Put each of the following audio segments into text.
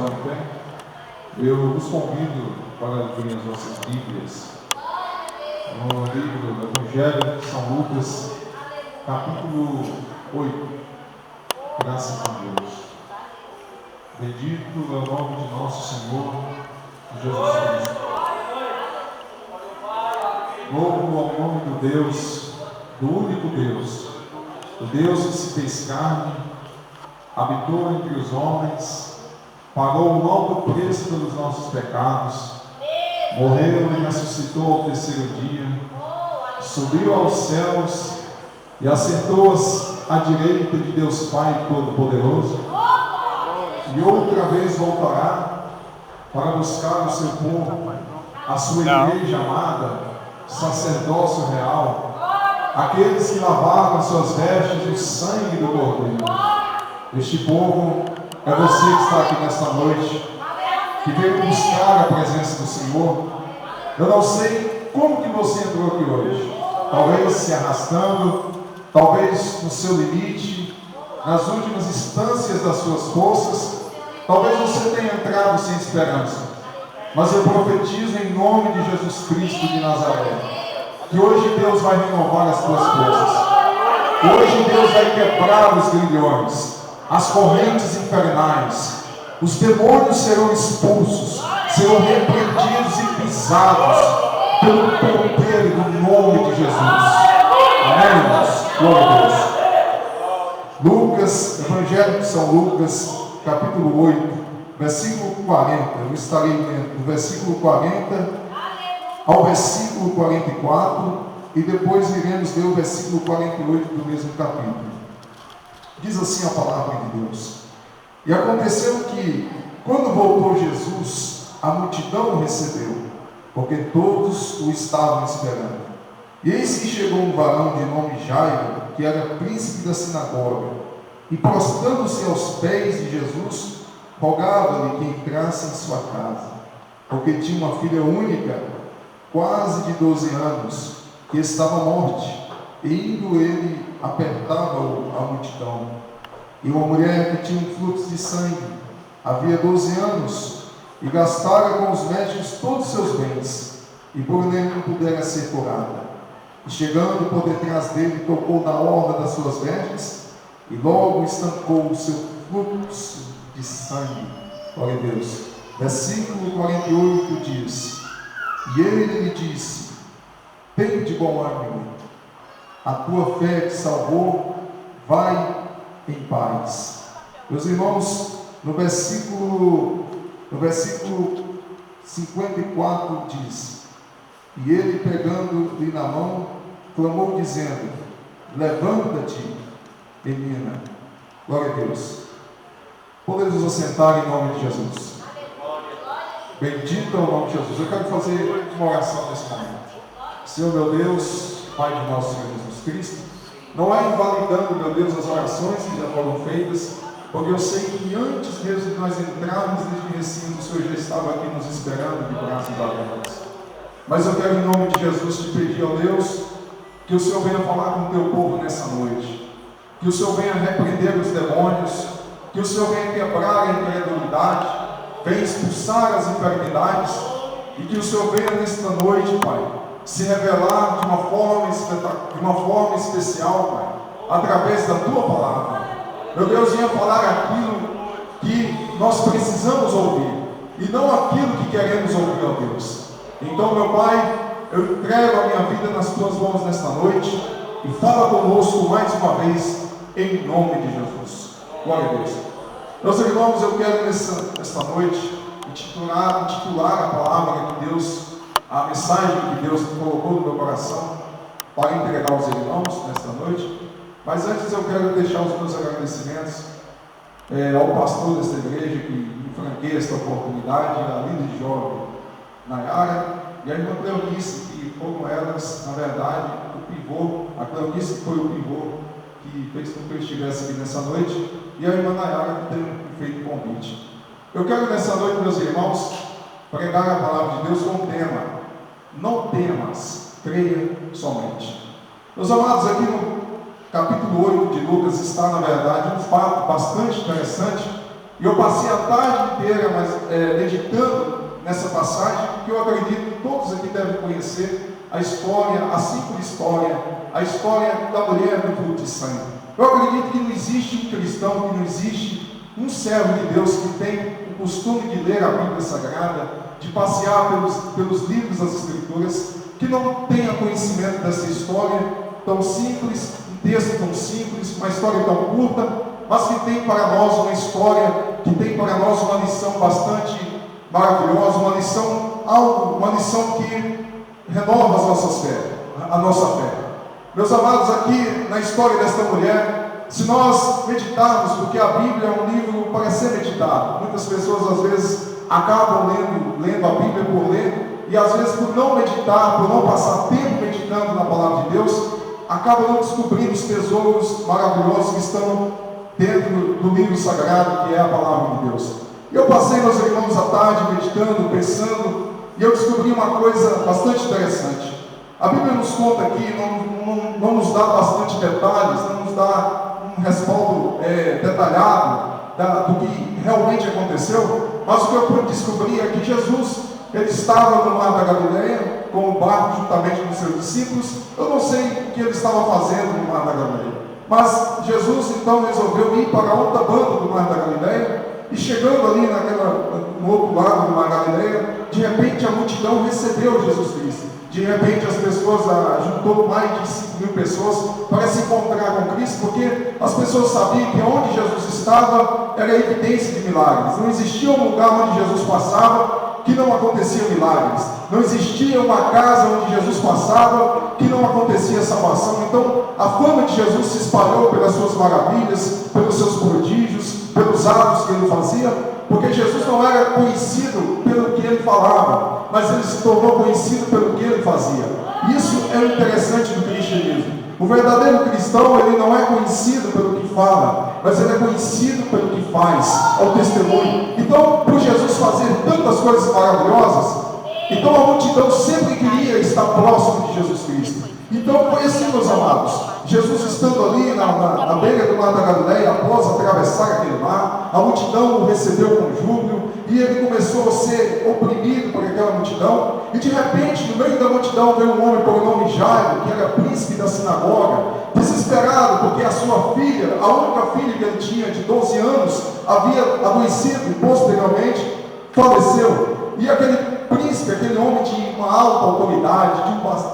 colocar em pé, eu os convido para abrir as nossas Bíblias no livro do Evangelho de São Lucas, capítulo 8. Graças a Deus. Bendito é o nome de nosso Senhor Jesus Cristo. Louvo ao nome do Deus, do único Deus, o Deus que se fez carne, habitou entre os homens, pagou um alto preço pelos nossos pecados, morreu e ressuscitou ao terceiro dia, subiu aos céus e assentou-se à direita de Deus Pai Todo-Poderoso, e outra vez voltará para buscar o seu povo, a sua igreja amada, sacerdócio real, aqueles que lavaram as suas vestes no sangue do Cordeiro. Este povo é você que está aqui nesta noite, que veio buscar a presença do Senhor. Eu não sei como que você entrou aqui hoje, talvez se arrastando, talvez no seu limite, nas últimas instâncias das suas forças, talvez você tenha entrado sem esperança, mas eu profetizo em nome de Jesus Cristo de Nazaré, que hoje Deus vai renovar as tuas forças, hoje Deus vai quebrar os grilhões, as correntes infernais, os demônios serão expulsos, serão repreendidos e pisados pelo poder do nome de Jesus. Amém, irmãos? Glória a Deus. Lucas, Evangelho de São Lucas, capítulo 8, versículo 40. Eu estarei lendo do versículo 40 ao versículo 44 e depois iremos ler o versículo 48 do mesmo capítulo. Diz assim a palavra de Deus: E aconteceu que, quando voltou Jesus, a multidão o recebeu, porque todos o estavam esperando. E eis que chegou um varão de nome Jairo, que era príncipe da sinagoga, e prostrando-se aos pés de Jesus, rogava-lhe que entrasse em sua casa, porque tinha uma filha única, quase de 12 anos, que estava à morte, e indo ele, apertava-o a multidão. E uma mulher que tinha um fluxo de sangue, havia 12 anos, e gastara com os médicos todos os seus bens, e por nenhum pudera ser curada. E chegando por detrás dele, tocou na orla das suas vestes, e logo estancou o seu fluxo de sangue. Glória a Deus. Versículo 48 diz: E ele lhe disse: Tem de bom ânimo, a tua fé te salvou, vai em paz. Meus irmãos, no versículo 54 diz: E ele, pegando-lhe na mão, clamou dizendo: Levanta-te, menina. Glória a Deus. Podemos nos assentar em nome de Jesus. Bendito é o nome de Jesus. Eu quero fazer uma oração nesse momento. Senhor meu Deus, Pai de nosso Senhor Jesus Cristo, não é invalidando, meu Deus, as orações que já foram feitas, porque eu sei que antes mesmo de nós entrarmos neste recinto, o Senhor já estava aqui nos esperando de braços abertos. Mas eu quero, em nome de Jesus, te pedir, ó Deus, que o Senhor venha falar com o teu povo nessa noite, que o Senhor venha repreender os demônios, que o Senhor venha quebrar a incredulidade, venha expulsar as enfermidades, e que o Senhor venha nesta noite, Pai, se revelar de uma forma especial, Pai, através da Tua palavra. Meu Deus, venha falar aquilo que nós precisamos ouvir, e não aquilo que queremos ouvir, ó Deus. Então, meu Pai, eu entrego a minha vida nas Tuas mãos nesta noite, e fala conosco mais uma vez, em nome de Jesus. Glória a Deus. Meus irmãos, eu quero nesta noite intitular a palavra de Deus, a mensagem que Deus colocou no meu coração para entregar aos irmãos nesta noite. Mas antes eu quero deixar os meus agradecimentos ao pastor desta igreja que me franqueia esta oportunidade, a linda e jovem Nayara e a irmã Cleonice, que foram elas, na verdade, o pivô, a Cleonice foi o pivô que fez com que eu estivesse aqui nessa noite, e a irmã Nayara que tem feito o convite. Eu quero nessa noite, meus irmãos, pregar a palavra de Deus com o tema: não temas, creia somente. Meus amados, aqui no capítulo 8 de Lucas está, na verdade, um fato bastante interessante E eu passei a tarde inteira meditando nessa passagem, porque eu acredito que todos aqui devem conhecer a história, a simples história, a história da mulher do fluxo de sangue. Eu acredito que não existe um cristão, que não existe um servo de Deus que tem o costume de ler a Bíblia Sagrada, de passear pelos livros das Escrituras, que não tenha conhecimento dessa história tão simples, um texto tão simples, uma história tão curta, mas que tem para nós uma história, que tem para nós uma lição bastante maravilhosa, uma lição que renova a nossa fé. Meus amados, aqui na história desta mulher, se nós meditarmos, porque a Bíblia é um livro para ser meditado, muitas pessoas às vezes acabam lendo a Bíblia por ler, e às vezes por não meditar, por não passar tempo meditando na palavra de Deus, acabam não descobrindo os tesouros maravilhosos que estão dentro do livro sagrado, que é a palavra de Deus. Eu passei, meus irmãos, à tarde meditando, pensando, e eu descobri uma coisa bastante interessante. A Bíblia nos conta aqui, não nos dá bastante detalhes, não nos dá um respaldo detalhado do que realmente aconteceu, mas o que eu pude descobrir é que Jesus, ele estava no mar da Galileia, com o barco juntamente com seus discípulos. Eu não sei o que ele estava fazendo no mar da Galileia, mas Jesus então resolveu ir para a outra banda do mar da Galileia, e chegando ali no outro lado do mar da Galileia, de repente a multidão recebeu Jesus Cristo. De repente as pessoas, juntou mais de 5.000 pessoas para se encontrar com Cristo, porque as pessoas sabiam que onde Jesus estava era evidência de milagres. Não existia um lugar onde Jesus passava que não acontecia milagres. Não existia uma casa onde Jesus passava que não acontecia salvação. Então a fama de Jesus se espalhou pelas suas maravilhas, pelos seus prodígios, pelos atos que ele fazia, porque Jesus não era conhecido pelo que ele falava, mas ele se tornou conhecido pelo que ele fazia. Isso é o interessante do cristianismo. O verdadeiro cristão, ele não é conhecido pelo que fala, mas ele é conhecido pelo que faz, é o testemunho. Então, por Jesus fazer tantas coisas maravilhosas, então a multidão sempre queria estar próximo de Jesus Cristo. Então foi assim, meus amados, Jesus estando ali na beira do mar da Galileia, após atravessar aquele mar, a multidão o recebeu com júbilo, e ele começou a ser oprimido por aquela multidão, e de repente, no meio da multidão, veio um homem por nome Jairo, que era príncipe da sinagoga, desesperado, porque a sua filha, a única filha que ele tinha, de 12 anos, havia adoecido e posteriormente faleceu. E aquele príncipe, aquele homem de uma alta autoridade,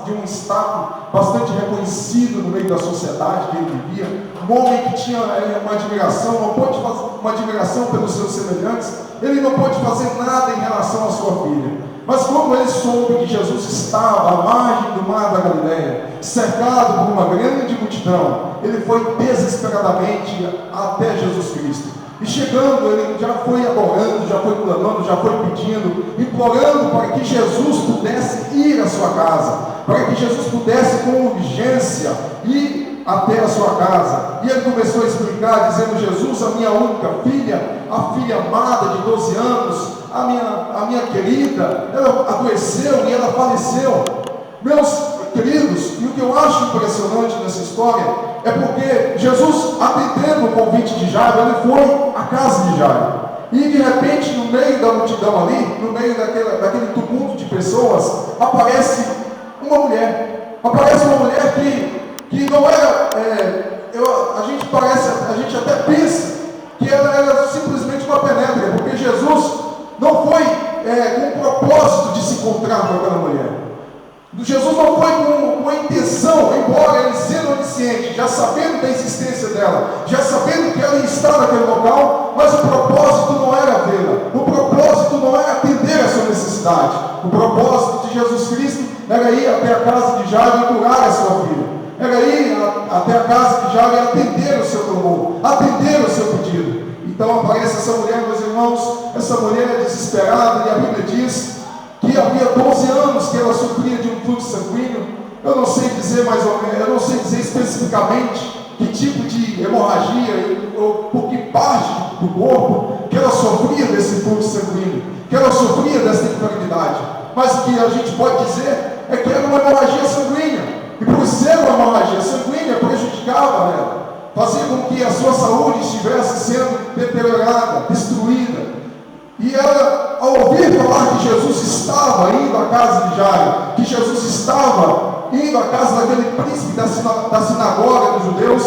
de um status bastante reconhecido no meio da sociedade que ele vivia, um homem que tinha uma admiração, não pôde fazer uma admiração pelos seus semelhantes, ele não pôde fazer nada em relação à sua filha. Mas como ele soube que Jesus estava à margem do mar da Galileia, cercado por uma grande multidão, ele foi desesperadamente até Jesus Cristo. E chegando, ele já foi adorando, já foi clamando, já foi pedindo, implorando para que Jesus pudesse ir à sua casa, para que Jesus pudesse com urgência ir até a sua casa. E ele começou a explicar, dizendo: Jesus, a minha única filha, a filha amada de 12 anos, a minha querida, ela adoeceu e ela faleceu. Meus queridos, e o que eu acho impressionante nessa história é porque Jesus, atendendo o convite de Jairo, ele foi à casa de Jairo. E de repente, no meio da multidão ali, no meio daquele tumulto de pessoas, aparece uma mulher. Aparece uma mulher que não era, a gente até pensa que ela era simplesmente uma penetra, porque Jesus não foi com o propósito de se encontrar com aquela mulher. Jesus não foi com a intenção, embora ele sendo onisciente, já sabendo da existência dela, já sabendo que ela ia estar naquele local, mas o propósito não era vê-la, o propósito não era atender a sua necessidade. O propósito de Jesus Cristo era ir até a casa de Jairo e curar a sua filha, era ir até a casa de Jairo e atender o seu clamor, atender o seu pedido. Então aparece essa mulher, meus irmãos, essa mulher desesperada, e a Bíblia diz que havia 12 anos que ela sofria de um fluxo sanguíneo. Eu não sei dizer mais ou menos, eu não sei dizer especificamente que tipo de hemorragia ou por que parte do corpo que ela sofria desse fluxo sanguíneo, que ela sofria dessa enfermidade. Mas o que a gente pode dizer é que era uma hemorragia sanguínea, e por ser uma hemorragia sanguínea prejudicava ela. fazia com que a sua saúde estivesse sendo deteriorada, destruída. E ela, ao ouvir falar que Jesus estava indo à casa de Jairo, que Jesus estava indo à casa daquele príncipe da sinagoga dos judeus,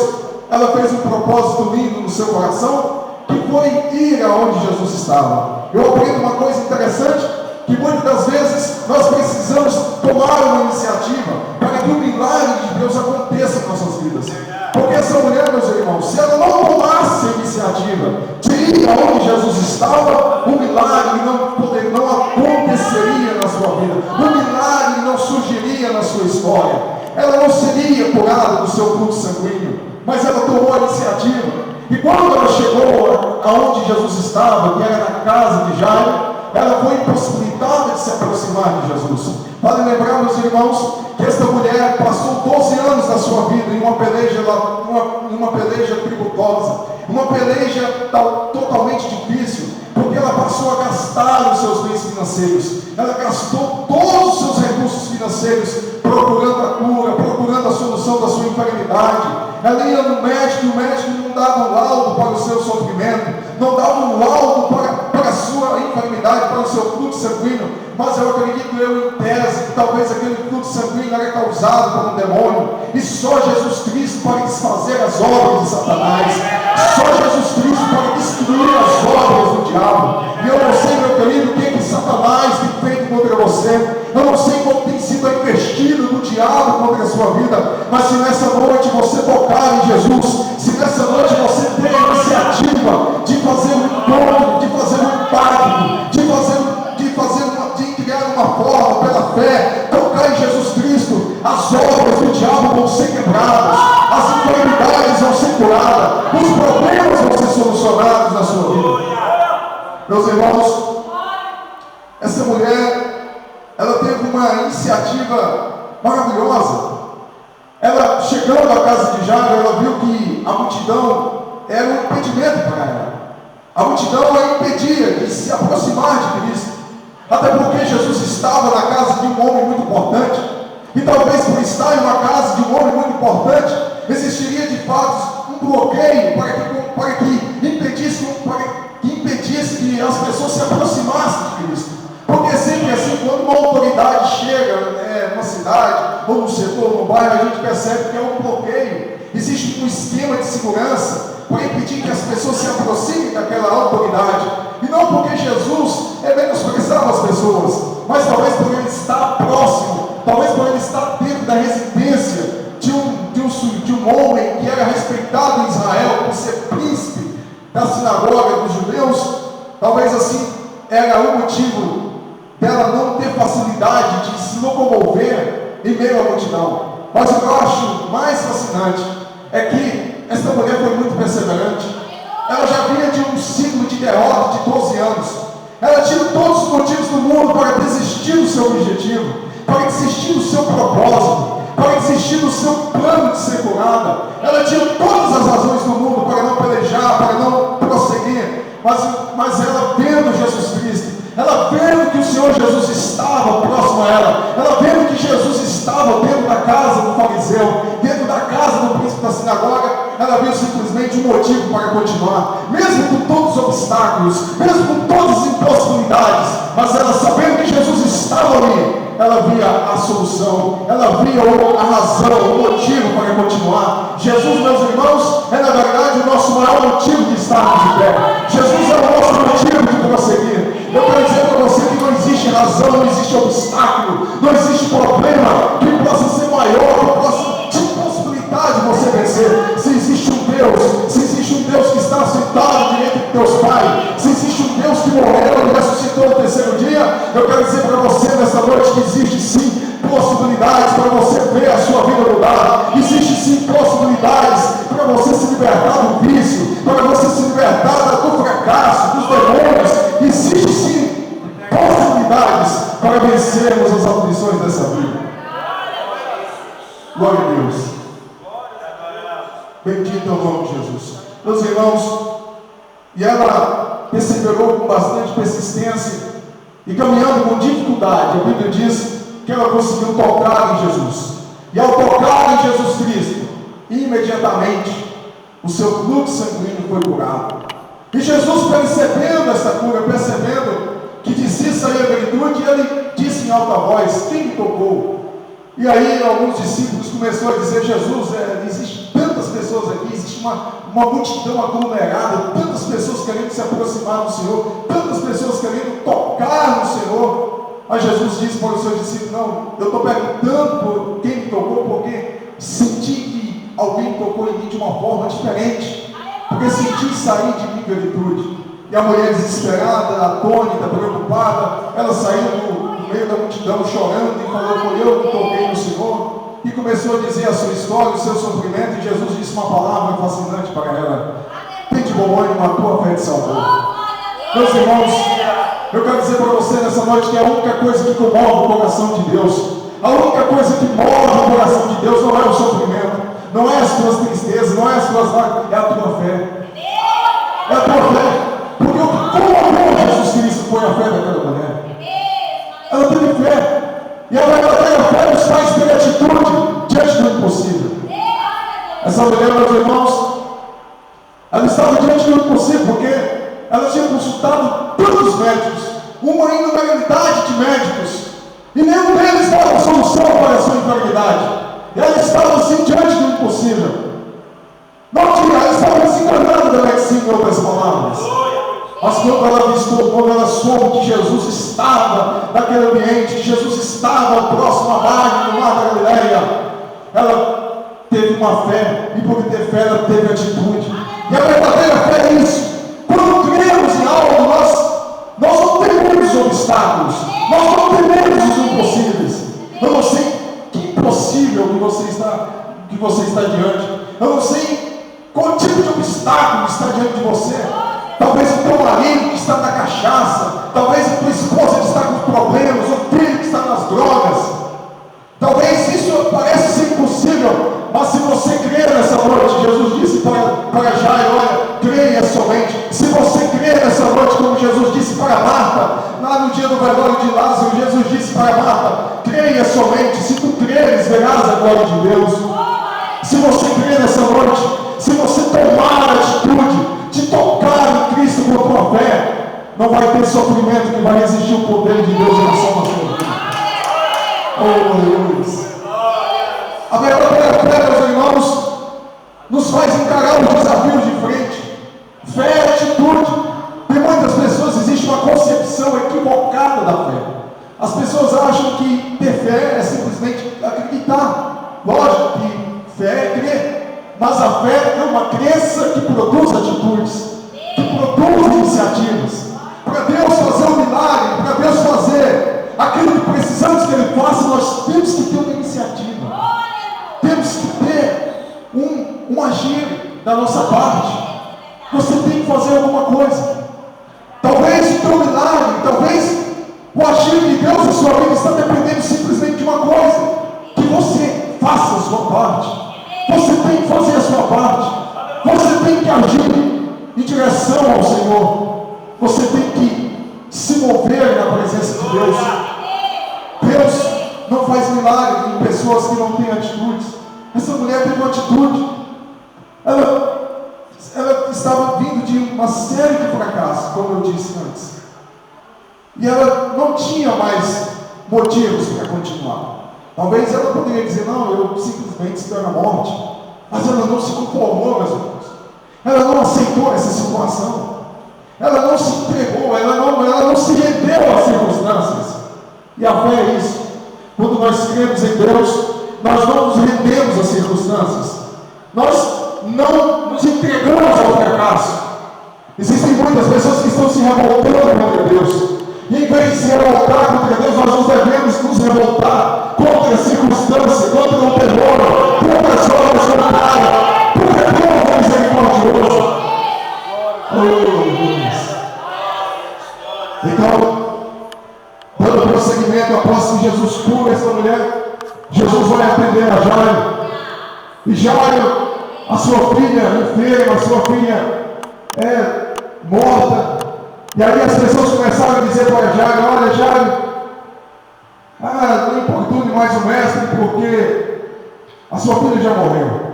ela fez um propósito lindo no seu coração, que foi ir aonde Jesus estava. Eu aprendo uma coisa interessante, que muitas das vezes nós precisamos tomar uma iniciativa para que o milagre de Deus aconteça em nossas vidas. Porque essa mulher, meus irmãos, se ela não tomasse a iniciativa de ir aonde Jesus estava, o milagre não aconteceria na sua vida, o milagre não surgiria na sua história, ela não seria curada do seu fluxo sanguíneo, mas ela tomou a iniciativa. E quando ela chegou aonde Jesus estava, que era na casa de Jairo, ela foi impossibilitada de se aproximar de Jesus. Vale lembrar, meus irmãos, que esta mulher passou 12 anos da sua vida em uma peleja tributosa, uma peleja totalmente difícil, porque ela passou a gastar os seus bens financeiros, ela gastou todos os seus recursos financeiros procurando a cura, procurando a solução da sua enfermidade. Ela ia no médico e o médico não dava um laudo para o seu sofrimento, não dava um laudo para a sua enfermidade, para o seu fluxo sanguíneo, mas eu acredito em tese que talvez aquele fluxo sanguíneo era causado por um demônio, e só Jesus Cristo para desfazer as obras de Satanás, só Jesus Cristo para destruir as obras do diabo. E eu não sei, meu querido, o que Satanás tem feito contra você, eu não sei como tem sido a investida do diabo contra a sua vida, mas se nessa noite você tocar em Jesus, se nessa noite você ter a iniciativa de fazer um encontro, de fazer um pacto, de criar uma forma pela fé, tocar em Jesus Cristo, as obras do diabo vão ser quebradas, as enfermidades vão ser curadas, os problemas vão ser solucionados na sua vida. Meus irmãos, essa mulher, ela teve uma iniciativa maravilhosa. Ela, chegando à casa de Jairo, ela viu que a multidão era um impedimento para ela. A multidão a impedia de se aproximar de Cristo, até porque Jesus estava na casa de um homem muito importante, e talvez por estar em uma casa de um homem muito importante, existiria de fato um bloqueio para que impedisse que as pessoas se aproximassem de Cristo. Porque sempre assim, quando uma autoridade chega numa cidade, ou no setor, no bairro, a gente percebe que é um bloqueio. Existe um esquema de segurança para impedir que as pessoas se aproximem daquela autoridade. E não porque Jesus menosprezava as pessoas, mas talvez por ele estar próximo, talvez por ele estar dentro da residência de um homem que era respeitado em Israel por ser príncipe da sinagoga dos judeus. Talvez assim era o motivo dela não ter facilidade de se locomover em meio à multidão. Mas o que eu acho mais fascinante é que esta mulher foi muito perseverante. Ela já vinha de um ciclo de derrota de 12 anos. Ela tinha todos os motivos do mundo para desistir do seu objetivo, para desistir do seu propósito, para desistir do seu plano de ser curada. Ela tinha todas as razões do mundo para não pelejar, para não prosseguir. Mas ela, vendo Jesus Cristo, ela vendo que o Senhor Jesus estava próximo a ela vendo que Jesus estava dentro da casa do fariseu, dentro da casa do príncipe da sinagoga, ela viu simplesmente um motivo para continuar, mesmo com todos os obstáculos, mesmo com todas as impossibilidades, mas ela, sabendo que Jesus estava ali, ela via a solução, ela via a razão, o motivo para continuar. Jesus, meus irmãos, é na verdade o nosso maior motivo de estarmos de pé. Jesus é o nosso motivo de prosseguir. Eu quero dizer para você que não existe razão, não existe obstáculo, não existe problema que possa ser maior, que possa te possibilitar de você vencer. Se existe um Deus que está sentado diante de Deus Pai, se existe um Deus que morreu e ressuscitou no terceiro dia, eu quero dizer para você nessa noite que existe sim possibilidades para você ver a sua vida mudar. Existe sim possibilidades para você se libertar do vício, para você se libertar do fracasso, dos demônios. Existe sim possibilidades para vencermos as aflições dessa vida. Glória a Deus. Bendito é o nome de Jesus. Meus irmãos, e ela perseverou com bastante persistência e caminhando com dificuldade. A Bíblia diz que ela conseguiu tocar em Jesus. E ao tocar em Jesus Cristo, imediatamente o seu fluxo sanguíneo foi curado. E Jesus, percebendo essa cura, percebendo que de si saía a virtude, ele disse em alta voz: quem me tocou? E aí alguns discípulos começaram a dizer: Jesus, existem tantas pessoas aqui, existe uma multidão aglomerada, tantas pessoas querendo se aproximar do Senhor, tantas pessoas querendo tocar no Senhor. Aí Jesus disse para os seus discípulos: não, eu estou perguntando por quem me tocou, porque senti que alguém tocou em mim de uma forma diferente, porque senti sair de mim virtude. E a mulher desesperada, atônita, preocupada, ela saiu no meio da multidão chorando e falou: foi eu que toquei no Senhor. E começou a dizer a sua história, o seu sofrimento, e Jesus disse uma palavra fascinante para ela: tem de bom ânimo, a tua fé te salvou. Meus irmãos, eu quero dizer para você nessa noite que a única coisa que comove o coração de Deus, a única coisa que move o coração de Deus não é o sofrimento, não é as tuas tristezas, não é as tuas lágrimas, é a tua fé. É a tua fé. Porque o que comoveu Jesus Cristo foi a fé daquela mulher. Ela teve fé. E a verdadeira fé nos faz ter atitude diante do impossível. Essa mulher, meus irmãos, ela estava diante do impossível porque ela tinha consultado tantos médicos, uma inumeridade de médicos, e nenhum deles dava solução para a sua enfermidade. E ela estava assim diante do impossível. Ela estava desenganada da medicina, em outras palavras. Mas quando ela soube que Jesus estava naquele ambiente, que Jesus estava próximo à margem do mar da Galileia, ela teve uma fé, e por ter fé ela teve atitude. E a verdadeira fé é isso. Quando cremos em algo, nós não tememos obstáculos, nós não tememos os impossíveis. Eu não sei que impossível que você está diante. Eu não sei qual tipo de obstáculo está diante de você. Talvez o teu marido que está na cachaça, talvez a tua esposa que está com problemas, o filho que está nas drogas. Talvez isso pareça ser impossível, mas se você crer nessa noite, Jesus disse para Jairo: olha, creia somente. Se você crer nessa noite, como Jesus disse para Marta, lá no dia do velório de Lázaro, Jesus disse para Marta: creia somente. Se tu creres, verás a glória de Deus. Se você crer nessa noite, se você tomar a atitude de tocar em Cristo com a tua fé, não vai ter sofrimento que vai resistir o poder de Deus em ação na sua vida. Oh, Deus! A verdadeira fé, meus irmãos, nos faz encarar os desafios de frente. Fé é atitude. Tem muitas pessoas, existe uma concepção equivocada da fé. As pessoas acham que ter fé é simplesmente acreditar. Lógico que fé é crer. Mas a fé é uma crença que produz atitudes, que produz iniciativas. Para Deus fazer um milagre, para Deus fazer aquilo que precisamos que Ele faça, nós temos que ter uma iniciativa. Temos que ter um agir da nossa parte. Você tem que fazer alguma coisa. Talvez o teu milagre, talvez o agir de Deus na sua vida está dependendo simplesmente de uma coisa: que você faça a sua parte. Você tem que fazer a sua parte. Você tem que agir em direção ao Senhor. Você tem que se mover na presença de Deus. Deus não faz milagre em pessoas que não têm atitudes. Essa mulher teve uma atitude. Ela estava vindo de uma série de fracassos, como eu disse antes. E ela não tinha mais motivos para continuar. Talvez ela poderia dizer: não, eu simplesmente espero a morte. Mas ela não se conformou, meus irmãos. Ela não aceitou essa situação. Ela não se entregou, ela não se rendeu às circunstâncias. E a fé é isso. Quando nós cremos em Deus, nós não nos rendemos às circunstâncias. Nós não nos entregamos ao fracasso. Existem muitas pessoas que estão se revoltando contra Deus. E em vez de se revoltar contra Deus, nós não devemos nos revoltar contra a circunstância, contra o terror, contra as obras contrárias, porque Deus é misericordioso. Então, dando prosseguimento após que Jesus cura essa mulher, Jesus vai atender a Jairo. E Jairo, a sua filha enferma, a sua filha morta. E aí as pessoas começaram a dizer para Jairo: olha, Jairo, não importune mais o mestre, porque a sua filha já morreu.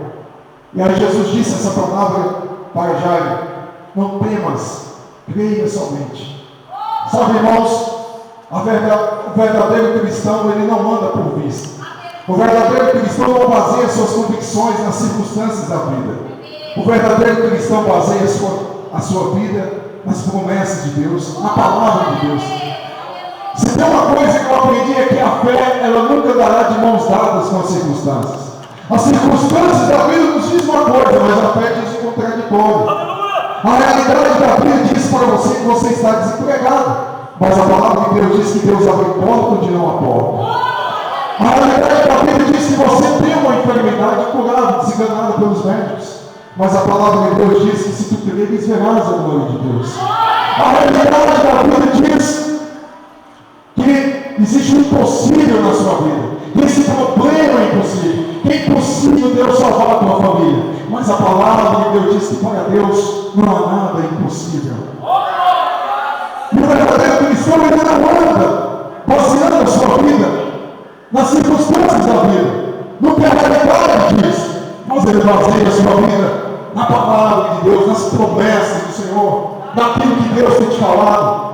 E aí Jesus disse essa palavra para Jairo: não temas, creia somente. Sabe, irmãos, o verdadeiro cristão, ele não anda por vista. O verdadeiro cristão não baseia suas convicções nas circunstâncias da vida. O verdadeiro cristão baseia a sua vida nas promessas de Deus, na palavra de Deus. Se tem uma coisa que eu aprendi é que a fé, ela nunca dará de mãos dadas com as circunstâncias. As circunstâncias da vida nos diz uma coisa, mas a fé diz o contraditório. A realidade da vida diz para você que você está desempregado, mas a palavra de Deus diz que Deus abre porta onde não há porta. A realidade da vida diz que você tem uma enfermidade curada, desenganada pelos médicos, mas a palavra de Deus diz que se tu creres, verás a glória de Deus. A realidade da vida diz que existe um impossível na sua vida, que esse problema é impossível, que é impossível Deus salvar a tua família, mas a palavra de Deus diz que para Deus não há nada impossível. E o verdadeiro cristão, ele não anda baseando a sua vida nas circunstâncias da vida, no que a realidade diz, mas ele baseia a sua vida na palavra de Deus, nas promessas do Senhor, naquilo que Deus tem te falado.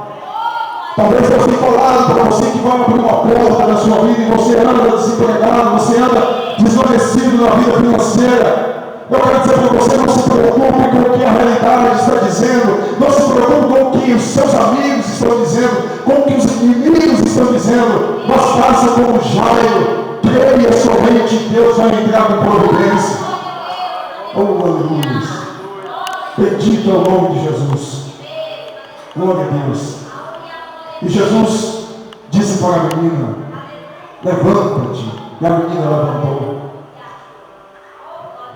Talvez Deus tenha falado para você que vai abrir uma porta na sua vida e você anda desempregado, você anda desvanecido na vida financeira. Eu quero dizer para você: não se preocupe com o que a realidade está dizendo, não se preocupe com o que os seus amigos estão dizendo, com o que os inimigos estão dizendo, mas faça como Jairo, creia somente que Deus vai entrar com providência. Oh, aleluia! Bendito é o nome de Jesus. Glória a Deus. E Jesus disse para a menina: levanta-te. E a menina levantou.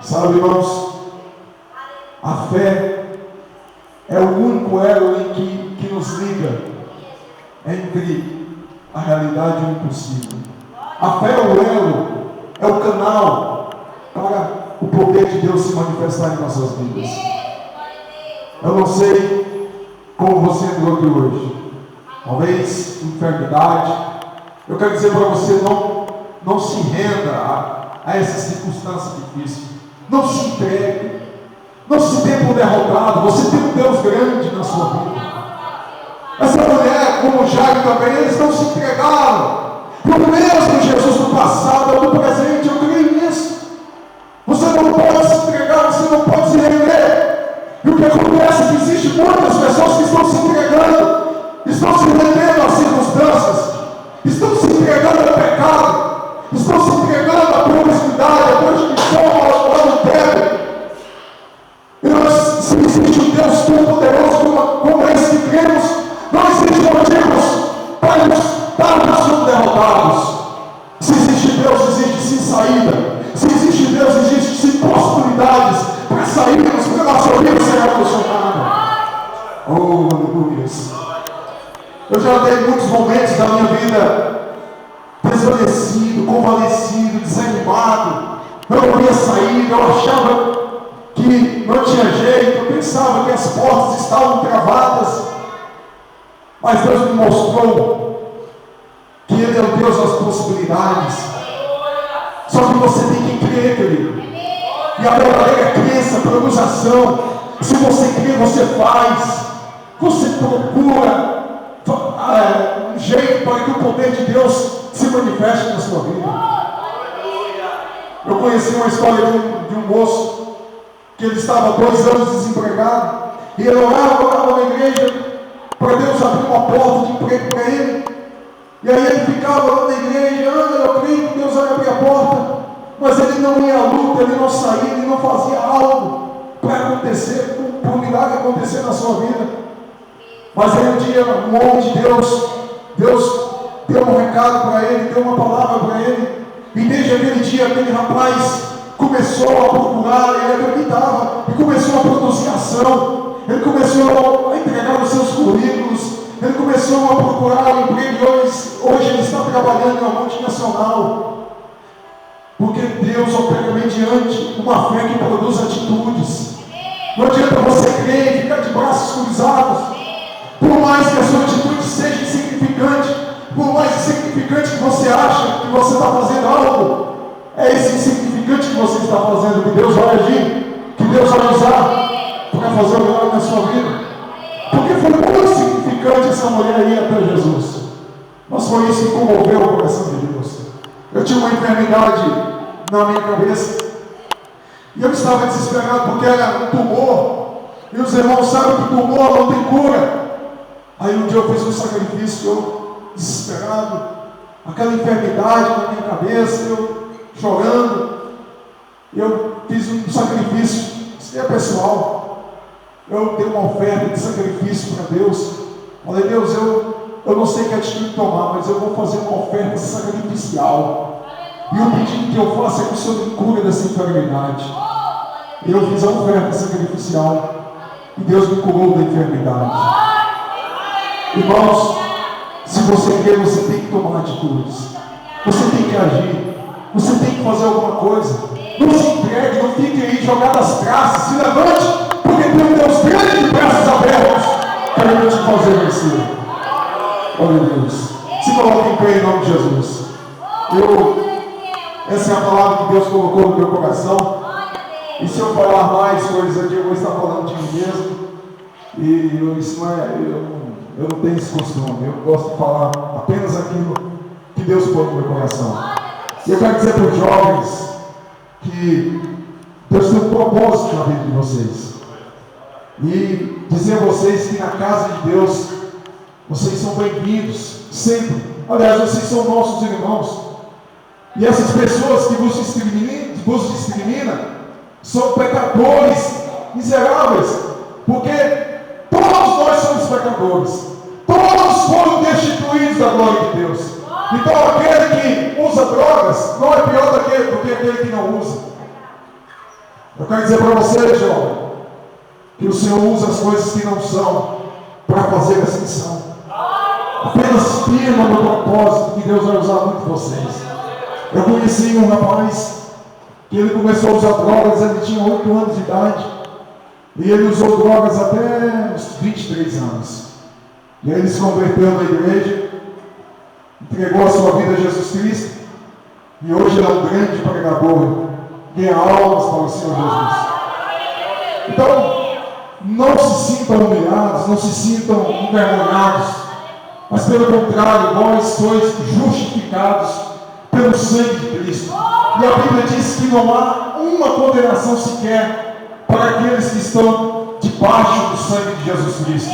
Sabe, irmãos, a fé é o único elo que nos liga entre a realidade e o impossível. A fé é o elo, é o canal para o poder de Deus se manifestar em nossas vidas. Eu não sei como você entrou aqui hoje. Talvez enfermidade. Eu quero dizer para você: não se renda a essa circunstância difícil. Não se entregue. Não se dê por derrotado. Você tem um Deus grande na sua vida. Essa mulher, como Jairo também, eles não se entregaram. E o mesmo Jesus do passado é do presente. Eu creio nisso. Você não pode se entregar, você não pode se render. E o que acontece é que existem muitas pessoas que estão se entregando, estão se rendendo às circunstâncias, estão se entregando ao pecado, estão se entregando à promiscuidade, à prostituição, ao adultério. E nós, se existe um Deus todo-poderoso como esse que cremos, não existe motivos para nos darmos como derrotados. Se existe Deus, existe sim saída. Se existe Deus, existe sim possibilidades para sairmos, para a nossa vida ser revolucionada. Oh, aleluia! Eu já dei muitos momentos da minha vida desvanecido, convalescido, desanimado. Eu não via saída, eu achava que não tinha jeito, eu pensava que as portas estavam travadas. Mas Deus me mostrou que Ele é o Deus das possibilidades. Só que você tem que crer, querido. E a verdadeira crença produz ação. Se você crê, você faz. Você procura um jeito para que o poder de Deus se manifeste na sua vida. Eu conheci uma história de um moço que ele estava 2 anos desempregado, e ele orava na igreja para Deus abrir uma porta de emprego para ele. E aí ele ficava lá na igreja: eu creio que Deus vai abrir a porta, mas ele não ia à luta, ele não saía, ele não fazia algo para acontecer, para o milagre acontecer na sua vida. Mas aí um dia, um homem de Deus deu um recado para ele, deu uma palavra para ele, e desde aquele dia, aquele rapaz começou a procurar, ele acreditava, e começou a produzir ação, ele começou a entregar os seus currículos, ele começou a procurar emprego, e hoje ele está trabalhando em uma multinacional, porque Deus opera mediante uma fé que produz atitudes. Não adianta você crer e ficar de braços cruzados. Por mais que a sua atitude seja insignificante, por mais insignificante que você acha que você está fazendo algo, é esse insignificante insignificante que você está fazendo, que Deus vai agir, que Deus vai usar para fazer o milagre na sua vida. Porque foi muito significante essa mulher ir até Jesus. Mas foi isso que comoveu o coração de Deus. Eu tinha uma enfermidade na minha cabeça. E eu estava desesperado porque era um tumor. E os irmãos sabem que tumor não tem cura. Aí um dia eu fiz um sacrifício, eu desesperado, aquela enfermidade na minha cabeça, eu chorando. Eu fiz um sacrifício, isso é pessoal. Eu dei uma oferta de sacrifício para Deus. Falei, Deus, eu não sei que atitude tomar, mas eu vou fazer uma oferta sacrificial. E o pedido que eu faço é que o Senhor me cure dessa enfermidade. E eu fiz a oferta sacrificial. E Deus me curou da enfermidade. Irmãos, se você quer, você tem que tomar atitudes. Você tem que agir. Você tem que fazer alguma coisa. Não se entregue, não fique aí jogado às traças. Se levante, porque tem um Deus grande de braços abertos querendo te fazer vencer. Glória a Deus. Se coloque em pé em nome de Jesus. Essa é a palavra que Deus colocou no meu coração. E se eu falar mais coisas aqui, eu vou estar falando de mim mesmo. E eu não tenho esse costume. Eu gosto de falar apenas aquilo que Deus pôs no meu coração. E eu quero dizer para os jovens que Deus tem um propósito na vida de vocês. E dizer a vocês que na casa de Deus, vocês são bem-vindos, sempre. Aliás, vocês são nossos irmãos. E essas pessoas que vos discriminam são pecadores miseráveis, porque todos nós somos pecadores, todos foram destituídos da glória de Deus. Então aquele que usa drogas não é pior do que aquele que não usa. Eu quero dizer para você, jovem, que o Senhor usa as coisas que não são para fazer essa missão. Apenas firma no propósito que Deus vai usar muito vocês. Eu conheci um rapaz que ele começou a usar drogas, ele tinha 8 anos de idade. E ele usou drogas até uns 23 anos. E aí ele se converteu na igreja, entregou a sua vida a Jesus Cristo. E hoje ele é um grande pregador, ganha almas para o Senhor Jesus. Então, não se sintam humilhados, não se sintam envergonhados. Mas pelo contrário, vós sois justificados pelo sangue de Cristo. E a Bíblia diz que não há uma condenação sequer para aqueles que estão debaixo do sangue de Jesus Cristo.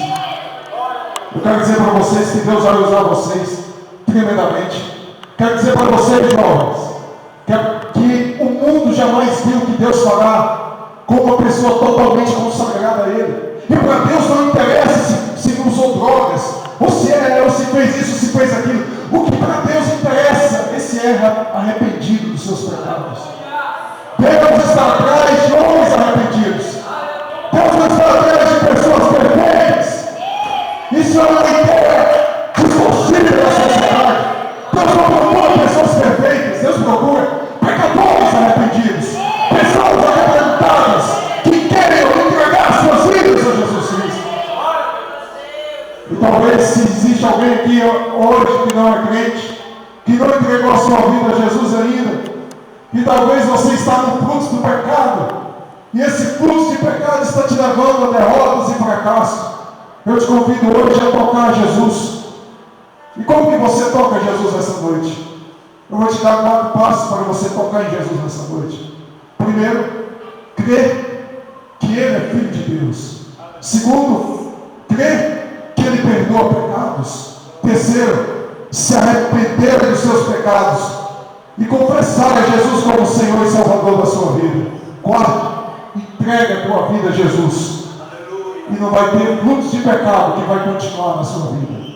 Eu quero dizer para vocês que Deus vai usar vocês tremendamente. Quero dizer para vocês, jovens, que o mundo jamais viu que Deus fará com uma pessoa totalmente consagrada a Ele. E para Deus não interessa se usou drogas, ou se fez isso, se fez aquilo. O que para Deus interessa é se é arrependido dos seus pecados. Deus está atrás de homens arrependidos. Deus não está atrás de pessoas perfeitas. Isso é uma ideia distorcida da sociedade. Deus não procura pessoas perfeitas. Deus procura pecadores arrependidos. Pessoas arrebentadas que querem entregar suas vidas a Jesus Cristo. E talvez se existe alguém aqui hoje que não é crente, que não entregou a sua vida a Jesus ainda, e talvez você está no fluxo do pecado, e esse fluxo de pecado está te levando a derrotas e fracassos. Eu te convido hoje a tocar a Jesus. E como que você toca Jesus nessa noite? Eu vou te dar 4 passos para você tocar em Jesus nessa noite. Primeiro, crer que Ele é Filho de Deus. Segundo, crer que Ele perdoa pecados. Terceiro, se arrepender dos seus pecados e confessar a Jesus como Senhor e Salvador da sua vida. Quarto, entrega a tua vida a Jesus. E não vai ter fluxo de pecado que vai continuar na sua vida.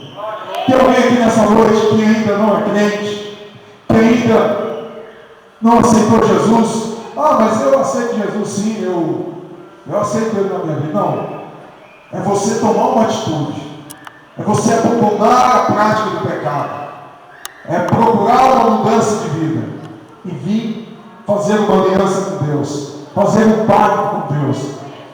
Tem alguém aqui nessa noite que ainda não é crente, que ainda não aceitou Jesus? Ah, mas eu aceito Jesus sim, eu aceito Ele na minha vida. Não, é você tomar uma atitude, é você abandonar a prática do pecado, é procurar uma mudança de vida e vir fazer uma aliança com Deus, fazer um pacto com Deus.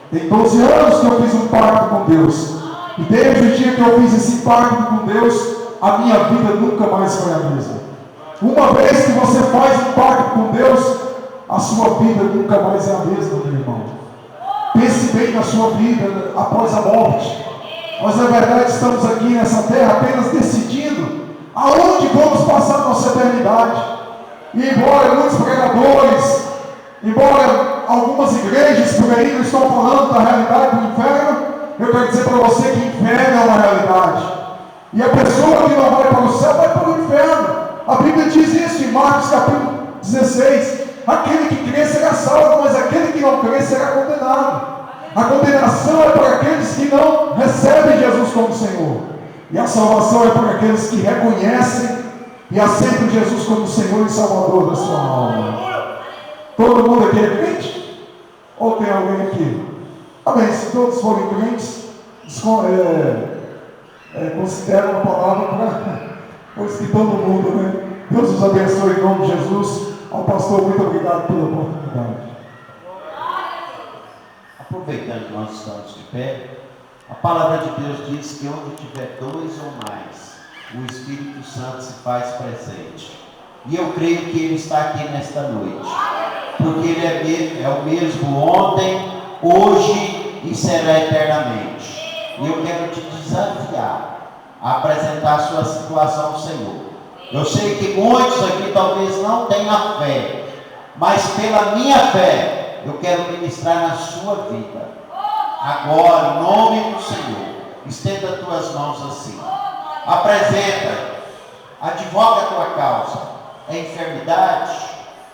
Tem 12 anos que eu fiz um pacto com Deus, e desde o dia que eu fiz esse pacto com Deus, a minha vida nunca mais foi a mesma. Uma vez que você faz um pacto com Deus, a sua vida nunca mais é a mesma, meu irmão. Pense bem na sua vida após a morte. Nós, na verdade, estamos aqui nessa terra apenas decidindo aonde vamos passar nossa eternidade. E embora muitos pregadores, embora algumas igrejas por aí não estão falando da realidade do inferno, eu quero dizer para você que o inferno é uma realidade. E a pessoa que não vai para o céu vai para o inferno. A Bíblia diz isso em Marcos capítulo 16. Aquele que crê será salvo, mas aquele que não crê será condenado. A condenação é para aqueles que não recebem Jesus como Senhor. E a salvação é para aqueles que reconhecem e aceitam Jesus como Senhor e Salvador da sua alma. Todo mundo aqui é crente? Ou tem alguém aqui? Amém. Se todos forem crentes, consideram a palavra para que todo mundo, né? Deus os abençoe em nome de Jesus. Ao pastor, muito obrigado pela oportunidade. Aproveitando que nós estamos de pé, a palavra de Deus diz que onde tiver dois ou mais, o Espírito Santo se faz presente. E eu creio que Ele está aqui nesta noite, porque Ele é o mesmo ontem, hoje e será eternamente. E eu quero te desafiar a apresentar a sua situação ao Senhor. Eu sei que muitos aqui talvez não tenham fé, mas pela minha fé, eu quero ministrar na sua vida. Agora, em nome do Senhor, estenda as tuas mãos assim. Apresenta, advoga a tua causa. É enfermidade?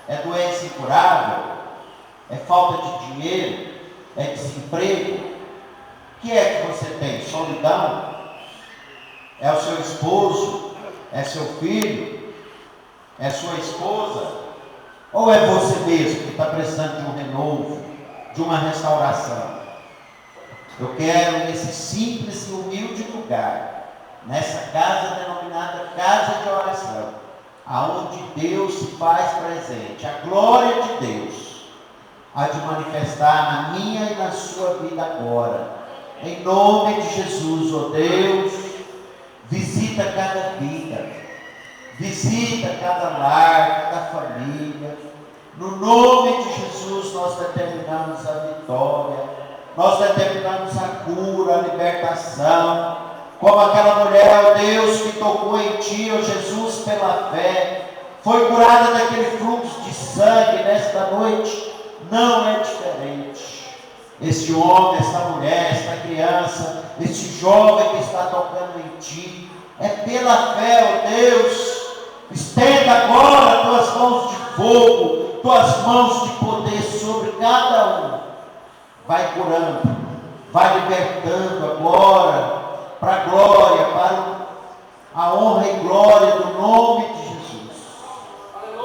É doença incurável? É falta de dinheiro? É desemprego? O que é que você tem? Solidão? É o seu esposo? É seu filho? É sua esposa? Ou é você mesmo que está precisando de um renovo, de uma restauração? Eu quero, nesse simples e humilde lugar, nessa casa denominada Casa de Oração, aonde Deus se faz presente, a glória de Deus há de manifestar na minha e na sua vida agora. Em nome de Jesus, ó Deus, visita cada vida, visita cada lar, cada família. No nome de Jesus, nós determinamos a vitória, nós determinamos a cura, a libertação, como aquela mulher, ó Deus, que tocou em Ti, ó Jesus, pela fé, foi curada daquele fluxo de sangue nesta noite. Não é diferente. Este homem, esta mulher, esta criança, este jovem que está tocando em Ti, é pela fé, ó Deus. Estenda agora tuas mãos de fogo, tuas mãos de poder sobre cada um. Vai curando, vai libertando agora, para a glória, para a honra e glória do nome de Jesus.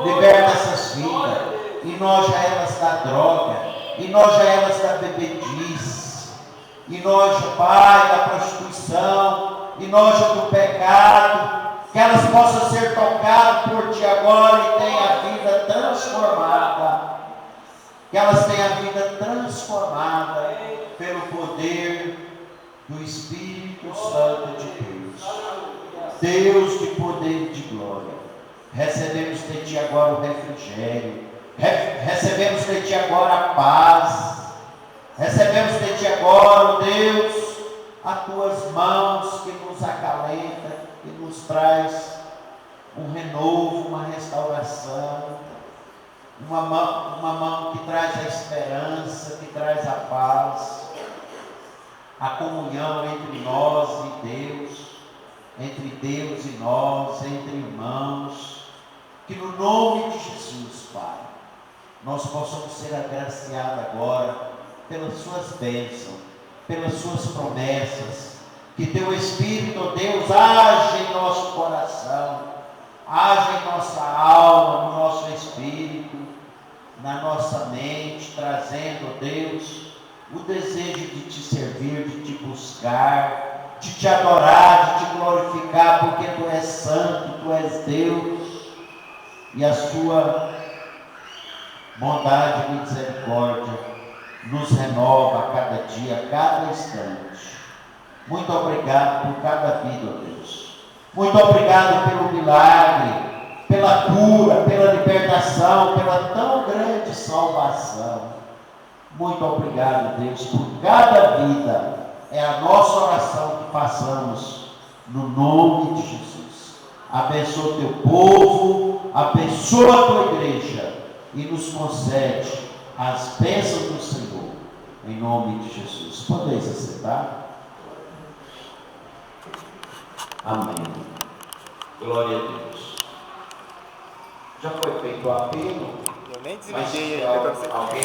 Liberta essas vidas, e nós já elas da droga, e nós já elas da bebedice, e nós, Pai, da prostituição, e nós do pecado, que elas possam ser tocadas por Ti agora e tenham a vida transformada, que elas tenham a vida transformada pelo poder do Espírito Santo de Deus. Deus de poder e de glória, recebemos de Ti agora o refrigério, recebemos de Ti agora a paz, recebemos de Ti agora, ó Deus, as Tuas mãos que nos acalenta, que nos traz um renovo, uma restauração, uma mão que traz a esperança, que traz a paz, a comunhão entre nós e Deus, entre Deus e nós, entre irmãos, que no nome de Jesus, Pai, nós possamos ser agraciados agora pelas Suas bênçãos, pelas Suas promessas, que Teu Espírito, ó Deus, age em nosso coração, age em nossa alma, no nosso espírito, na nossa mente, trazendo, ó Deus, o desejo de Te servir, de Te buscar, de Te adorar, de Te glorificar, porque Tu és santo, Tu és Deus, e a Sua bondade e misericórdia nos renova a cada dia, a cada instante. Muito obrigado por cada vida, ó Deus. Muito obrigado pelo milagre, pela cura, pela libertação libertação, pela tão grande salvação. Muito obrigado, Deus, por cada vida. É a nossa oração que façamos no nome de Jesus. Abençoa o teu povo, abençoa a tua igreja e nos concede as bênçãos do Senhor, em nome de Jesus. Podeis aceitar? Amém. Glória a Deus. Já foi feito o apelo, Eu nem mas desliguei se ainda. alguém